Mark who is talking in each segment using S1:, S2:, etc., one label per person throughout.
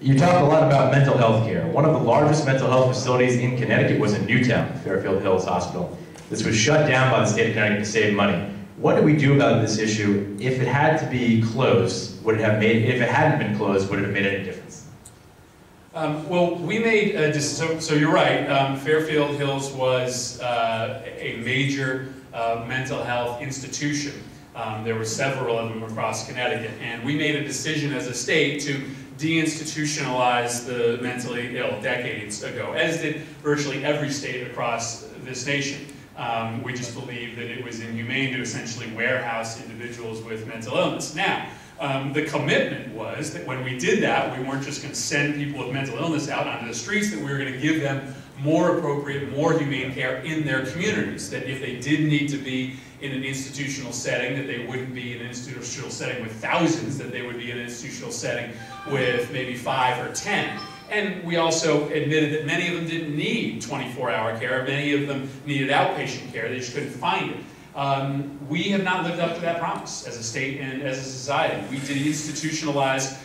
S1: You talked a lot about mental health care. One of the largest mental health facilities in Connecticut was in Newtown, Fairfield Hills Hospital. This was shut down by the state of Connecticut to save money. What do we do about this issue? If it had to be closed, would it have made, if it hadn't been closed, would it have made any difference?
S2: Well, we made a decision, so you're right, Fairfield Hills was a major mental health institution. There were several of them across Connecticut, and we made a decision as a state to deinstitutionalize the mentally ill decades ago, as did virtually every state across this nation. We just believed that it was inhumane to essentially warehouse individuals with mental illness. Now, the commitment was that when we did that, we weren't just going to send people with mental illness out onto the streets, that we were going to give them more appropriate, more humane care in their communities. That if they did need to be in an institutional setting, that they wouldn't be in an institutional setting with thousands, that they would be in an institutional setting with maybe 5 or 10. And we also admitted that many of them didn't need 24-hour care. Many of them needed outpatient care. They just couldn't find it. We have not lived up to that promise as a state and as a society. We deinstitutionalized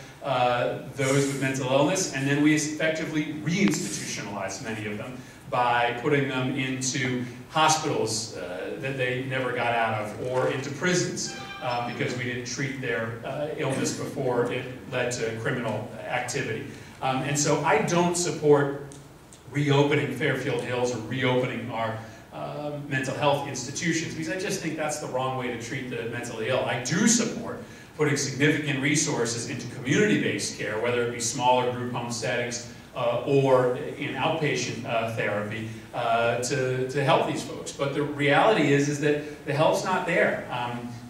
S2: those with mental illness, and then we effectively reinstitutionalized many of them by putting them into hospitals that they never got out of, or into prisons because we didn't treat their illness before it led to criminal activity. And so I don't support reopening Fairfield Hills or reopening our mental health institutions, because I just think that's the wrong way to treat the mentally ill. I do support putting significant resources into community-based care, whether it be smaller group home settings or in outpatient therapy to help these folks. But the reality is that the help's not there.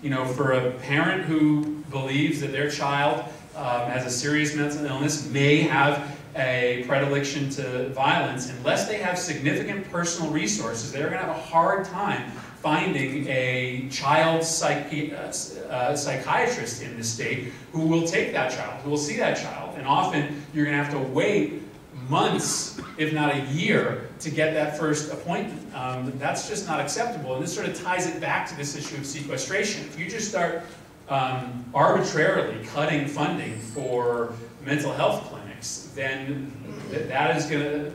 S2: You know, for a parent who believes that their child has a serious mental illness, may have a predilection to violence, unless they have significant personal resources, they're going to have a hard time finding a child psychiatrist in this state who will take that child, who will see that child. And often you're going to have to wait months, if not a year, to get that first appointment. That's just not acceptable. And this sort of ties it back to this issue of sequestration. If you just start arbitrarily cutting funding for mental health clinics, then that is going to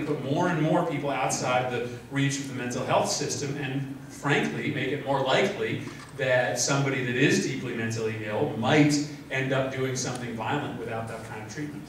S2: put more and more people outside the reach of the mental health system, and frankly make it more likely that somebody that is deeply mentally ill might end up doing something violent without that kind of treatment.